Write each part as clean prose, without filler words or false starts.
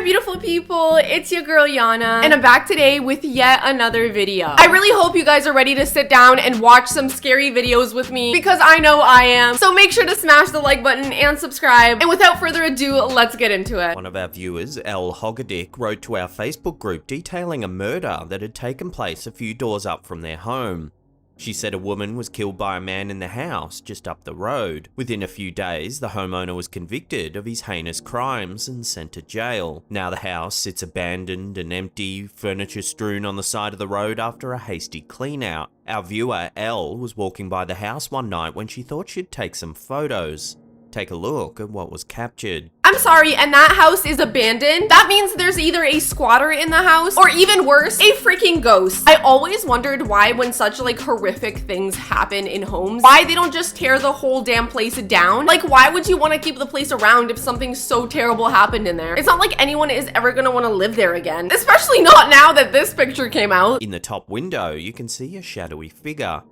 beautiful people, it's your girl Yana, and I'm back today with yet another video. I really hope you guys are ready to sit down and watch some scary videos with me, because I know I am. So make sure to smash the like button and subscribe, and without further ado, let's get into it. One of our viewers, L Hoggadick, wrote to our Facebook group detailing a murder that had taken place a few doors up from their home. She said a woman was killed by a man in the house just up the road. Within a few days, the homeowner was convicted of his heinous crimes and sent to jail. Now the house sits abandoned and empty, furniture strewn on the side of the road after a hasty clean-out. Our viewer, L, was walking by the house one night when she thought she'd take some photos. Take a look at what was captured. I'm sorry, and that house is abandoned? That means there's either a squatter in the house, or even worse, a freaking ghost. I always wondered why when such like horrific things happen in homes, why they don't just tear the whole damn place down? Like, why would you want to keep the place around if something so terrible happened in there? It's not like anyone is ever gonna want to live there again, especially not now that this picture came out. In the top window, you can see a shadowy figure.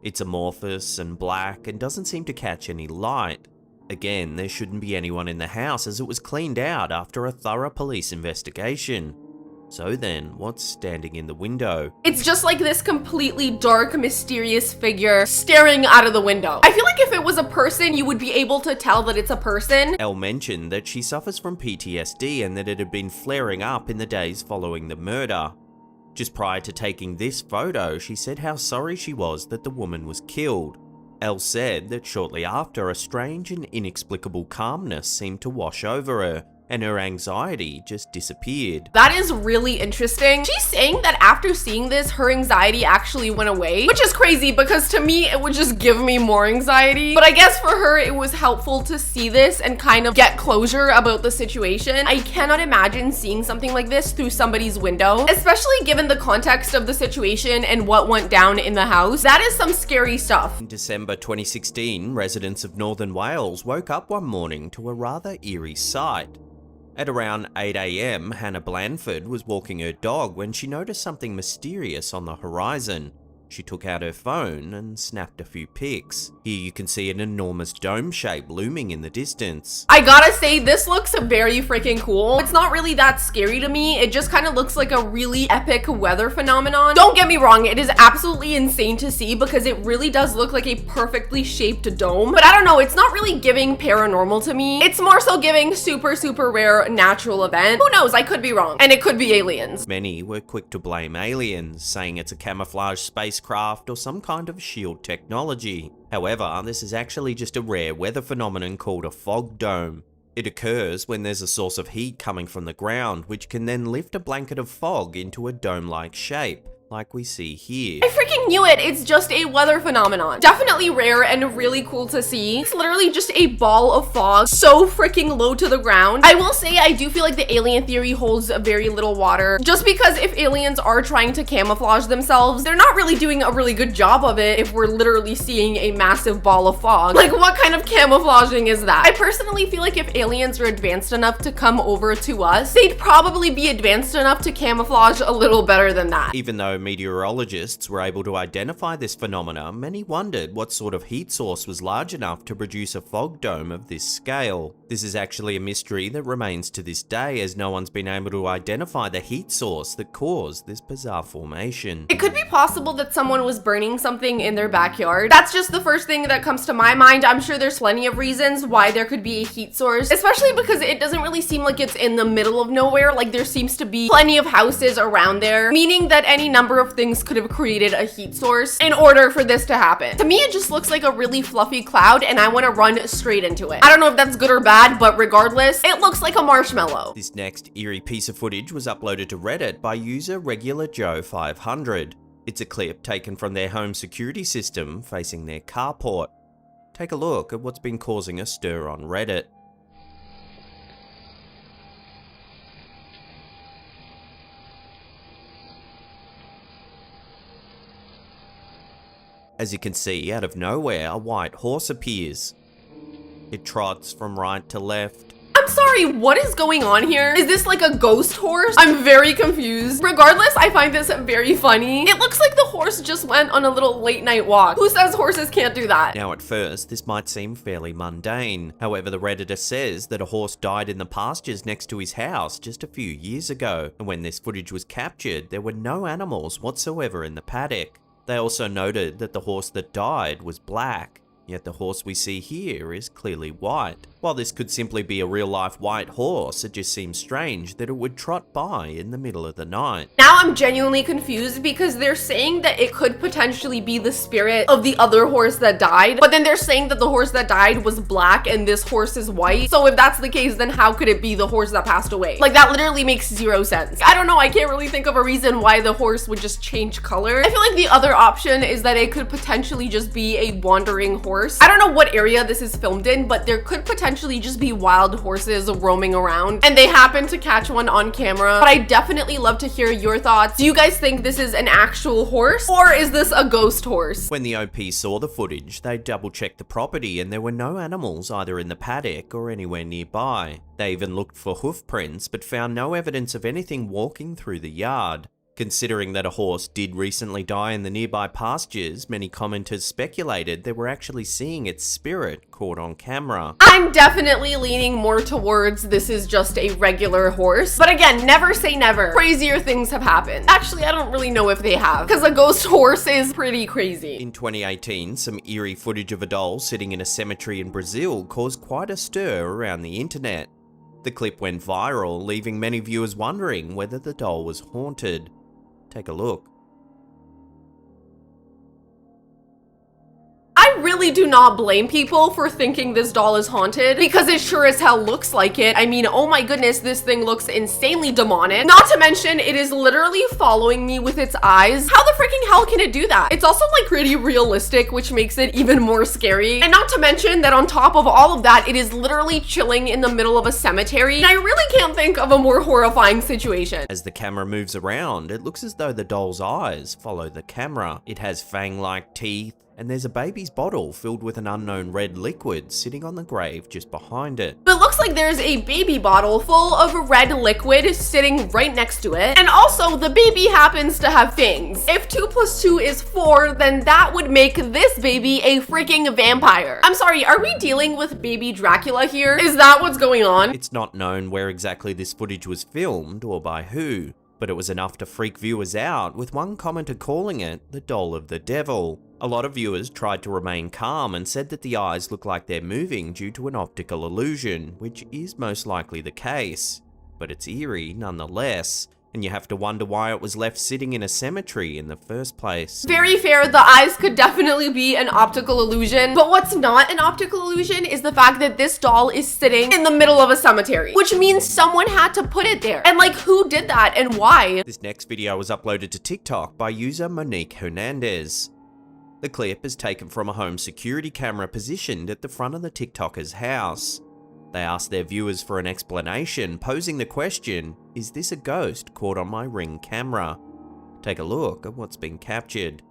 It's amorphous and black and doesn't seem to catch any light. Again, there shouldn't be anyone in the house as it was cleaned out after a thorough police investigation. So then, what's standing in the window? It's just like this completely dark, mysterious figure staring out of the window. I feel like if it was a person, you would be able to tell that it's a person. Elle mentioned that she suffers from PTSD and that it had been flaring up in the days following the murder. Just prior to taking this photo, she said how sorry she was that the woman was killed. Elle said that shortly after, a strange and inexplicable calmness seemed to wash over her, and her anxiety just disappeared. That is really interesting. She's saying that after seeing this, her anxiety actually went away, which is crazy because to me, it would just give me more anxiety. But I guess for her, it was helpful to see this and kind of get closure about the situation. I cannot imagine seeing something like this through somebody's window, especially given the context of the situation and what went down in the house. That is some scary stuff. In December 2016, residents of Northern Wales woke up one morning to a rather eerie sight. At around 8 AM, Hannah Blandford was walking her dog when she noticed something mysterious on the horizon. She took out her phone and snapped a few pics. Here you can see an enormous dome shape looming in the distance. I gotta say, this looks very freaking cool. It's not really that scary to me. It just kind of looks like a really epic weather phenomenon. Don't get me wrong, it is absolutely insane to see because it really does look like a perfectly shaped dome. But I don't know, it's not really giving paranormal to me. It's more so giving super, super rare natural event. Who knows, I could be wrong. And it could be aliens. Many were quick to blame aliens, saying it's a camouflage spacecraft or some kind of shield technology. However, this is actually just a rare weather phenomenon called a fog dome. It occurs when there's a source of heat coming from the ground, which can then lift a blanket of fog into a dome-like shape, like we see here. I freaking knew it! It's just a weather phenomenon. Definitely rare and really cool to see. It's literally just a ball of fog so freaking low to the ground. I will say I do feel like the alien theory holds very little water, just because if aliens are trying to camouflage themselves, they're not really doing a really good job of it if we're literally seeing a massive ball of fog. Like, what kind of camouflaging is that? I personally feel like if aliens are advanced enough to come over to us, they'd probably be advanced enough to camouflage a little better than that. Even though meteorologists were able to identify this phenomena, many wondered what sort of heat source was large enough to produce a fog dome of this scale. This is actually a mystery that remains to this day, as no one's been able to identify the heat source that caused this bizarre formation. It could be possible that someone was burning something in their backyard. That's just the first thing that comes to my mind. I'm sure there's plenty of reasons why there could be a heat source, especially because it doesn't really seem like it's in the middle of nowhere. Like, there seems to be plenty of houses around there, meaning that any number of things could have created a heat source in order for this to happen. To me, it just looks like a really fluffy cloud and I want to run straight into it. I don't know if that's good or bad, but regardless, it looks like a marshmallow. This next eerie piece of footage was uploaded to Reddit by user RegularJoe500. It's a clip taken from their home security system facing their carport. Take a look at what's been causing a stir on Reddit. As you can see, out of nowhere, a white horse appears. It trots from right to left. I'm I'm sorry, what is going on here? Is this like a ghost horse? I'm very confused. Regardless, I find this very funny. It looks like the horse just went on a little late night walk. Who says horses can't do that? Now at first, this might seem fairly mundane. However, the Redditor says that a horse died in the pastures next to his house just a few years ago, and when this footage was captured, there were no animals whatsoever in the paddock. They also noted that the horse that died was black, yet the horse we see here is clearly white. While this could simply be a real-life white horse, it just seems strange that it would trot by in the middle of the night. Now I'm genuinely confused because they're saying that it could potentially be the spirit of the other horse that died, but then they're saying that the horse that died was black and this horse is white. So if that's the case, then how could it be the horse that passed away? Like, that literally makes zero sense. I don't know, I can't really think of a reason why the horse would just change color. I feel like the other option is that it could potentially just be a wandering horse. I don't know what area this is filmed in, but there could potentially just be wild horses roaming around and they happen to catch one on camera. But I definitely love to hear your thoughts. Do you guys think this is an actual horse or is this a ghost horse? When the OP saw the footage, they double-checked the property and there were no animals either in the paddock or anywhere nearby. They even looked for hoof prints but found no evidence of anything walking through the yard. Considering that a horse did recently die in the nearby pastures, many commenters speculated they were actually seeing its spirit caught on camera. I'm definitely leaning more towards this is just a regular horse. But again, never say never. Crazier things have happened. Actually, I don't really know if they have, because a ghost horse is pretty crazy. In 2018, some eerie footage of a doll sitting in a cemetery in Brazil caused quite a stir around the internet. The clip went viral, leaving many viewers wondering whether the doll was haunted. Take a look. I really do not blame people for thinking this doll is haunted because it sure as hell looks like it. I mean, oh my goodness, this thing looks insanely demonic. Not to mention, it is literally following me with its eyes. How the freaking hell can it do that? It's also like pretty realistic, which makes it even more scary. And not to mention that on top of all of that, it is literally chilling in the middle of a cemetery. And I really can't think of a more horrifying situation. As the camera moves around, it looks as though the doll's eyes follow the camera. It has fang-like teeth, and there's a baby's bottle filled with an unknown red liquid sitting on the grave just behind it. It looks like there's a baby bottle full of red liquid sitting right next to it. And also, the baby happens to have fangs. If 2 + 2 is 4, then that would make this baby a freaking vampire. I'm sorry, are we dealing with baby Dracula here? Is that what's going on? It's not known where exactly this footage was filmed or by who, but it was enough to freak viewers out, with one commenter calling it the doll of the devil. A lot of viewers tried to remain calm and said that the eyes look like they're moving due to an optical illusion, which is most likely the case. But it's eerie nonetheless, and you have to wonder why it was left sitting in a cemetery in the first place. Very fair, the eyes could definitely be an optical illusion, but what's not an optical illusion is the fact that this doll is sitting in the middle of a cemetery, which means someone had to put it there. And like, who did that and why? This next video was uploaded to TikTok by user Monique Hernandez. The clip is taken from a home security camera positioned at the front of the TikToker's house. They asked their viewers for an explanation, posing the question, is this a ghost caught on my Ring camera? Take a look at what's been captured.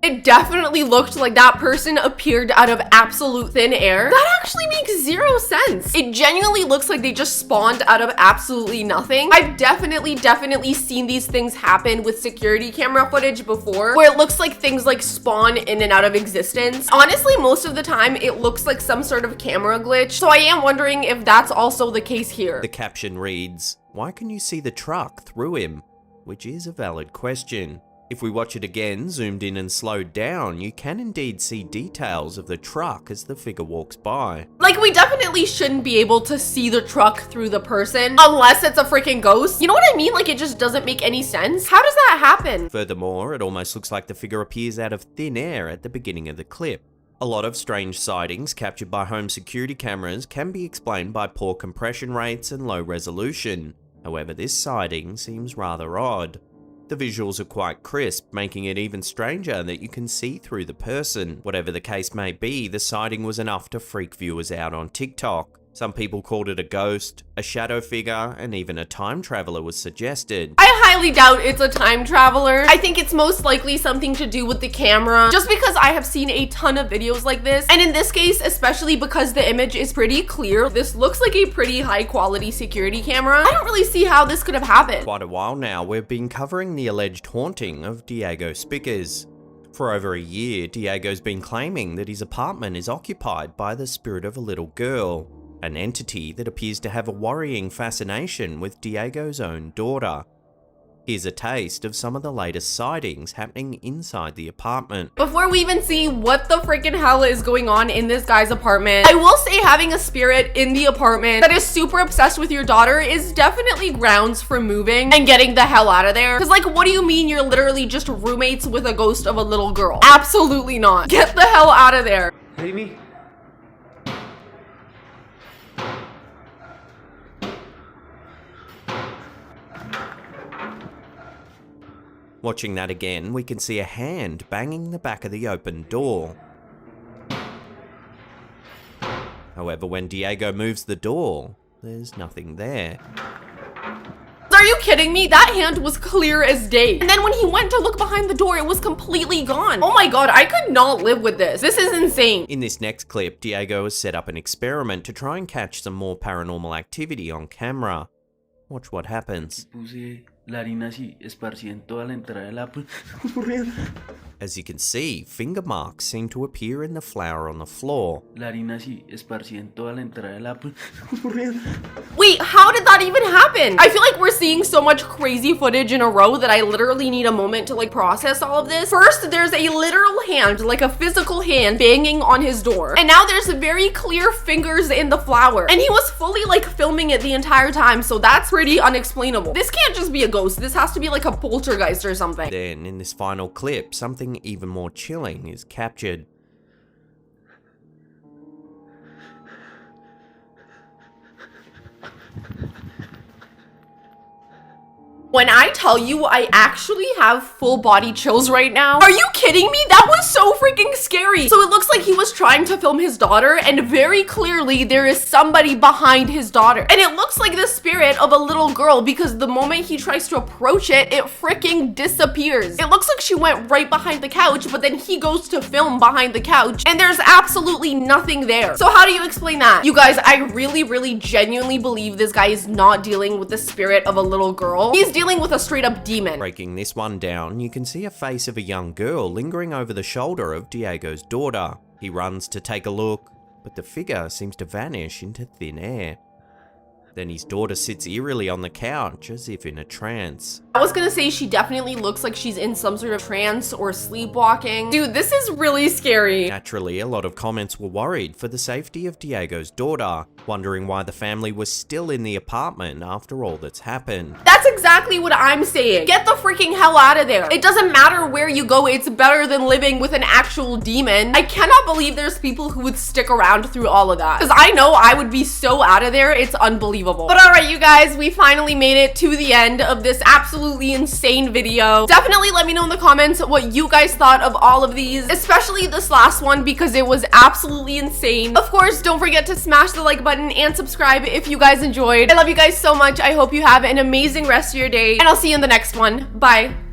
It definitely looked like that person appeared out of absolute thin air. That actually makes zero sense. It genuinely looks like they just spawned out of absolutely nothing. I've definitely seen these things happen with security camera footage before, where it looks like things like spawn in and out of existence. Honestly, most of the time, it looks like some sort of camera glitch, so I am wondering if that's also the case here. The caption reads, "Why can you see the truck through him?" Which is a valid question. If we watch it again, zoomed in and slowed down, you can indeed see details of the truck as the figure walks by. Like, we definitely shouldn't be able to see the truck through the person unless it's a freaking ghost. You know what I mean? Like, it just doesn't make any sense. How does that happen? Furthermore, it almost looks like the figure appears out of thin air at the beginning of the clip. A lot of strange sightings captured by home security cameras can be explained by poor compression rates and low resolution. However, this sighting seems rather odd. The visuals are quite crisp, making it even stranger that you can see through the person. Whatever the case may be, the sighting was enough to freak viewers out on TikTok. Some people called it a ghost, a shadow figure, and even a time traveler was suggested. I highly doubt it's a time traveler. I think it's most likely something to do with the camera, just because I have seen a ton of videos like this. And in this case, especially because the image is pretty clear, this looks like a pretty high quality security camera. I don't really see how this could have happened. Quite a while now, we've been covering the alleged haunting of Diego Spickers. For over a year, Diego's been claiming that his apartment is occupied by the spirit of a little girl, an entity that appears to have a worrying fascination with Diego's own daughter. Here's a taste of some of the latest sightings happening inside the apartment. Before we even see what the freaking hell is going on in this guy's apartment, I will say having a spirit in the apartment that is super obsessed with your daughter is definitely grounds for moving and getting the hell out of there. Because like, what do you mean you're literally just roommates with a ghost of a little girl? Absolutely not. Get the hell out of there. Amy? Watching that again, we can see a hand banging the back of the open door. However, when Diego moves the door, there's nothing there. Are you kidding me? That hand was clear as day. And then when he went to look behind the door, it was completely gone. Oh my god, I could not live with this. This is insane. In this next clip, Diego has set up an experiment to try and catch some more paranormal activity on camera. Watch what happens. Puse la harina así, esparcida en toda la entrada del apple. As you can see, finger marks seem to appear in the flour on the floor. La harina así, esparcida en toda la entrada del apple. Wait, how did that even happen? I feel like we're seeing so much crazy footage in a row that I literally need a moment to like process all of this. First, there's a literal hand, like a physical hand, banging on his door. And now there's very clear fingers in the flour. And he was fully like filming it the entire time, so that's pretty unexplainable. This can't just be a ghost. This has to be like a poltergeist or something. Then, in this final clip, something even more chilling is captured. When I tell you I actually have full body chills right now, are you kidding me? That was so freaking scary. So it looks like he was trying to film his daughter, and very clearly there is somebody behind his daughter. And it looks like the spirit of a little girl, because the moment he tries to approach it, it freaking disappears. It looks like she went right behind the couch, but then he goes to film behind the couch and there's absolutely nothing there. So how do you explain that? You guys, I really genuinely believe this guy is not dealing with the spirit of a little girl. He's dealing with a straight up demon. Breaking this one down, you can see a face of a young girl lingering over the shoulder of Diego's daughter. He runs to take a look, but the figure seems to vanish into thin air. Then his daughter sits eerily on the couch as if in a trance. I was gonna say she definitely looks like she's in some sort of trance or sleepwalking. Dude, this is really scary. Naturally, a lot of comments were worried for the safety of Diego's daughter, wondering why the family was still in the apartment after all that's happened. That's exactly what I'm saying. Get the freaking hell out of there. It doesn't matter where you go, it's better than living with an actual demon. I cannot believe there's people who would stick around through all of that. Because I know I would be so out of there, it's unbelievable. But alright, you guys, we finally made it to the end of this absolutely insane video. Definitely let me know in the comments what you guys thought of all of these, especially this last one, because it was absolutely insane. Of course, don't forget to smash the like button and subscribe if you guys enjoyed. I love you guys so much. I hope you have an amazing rest of your day, and I'll see you in the next one. Bye.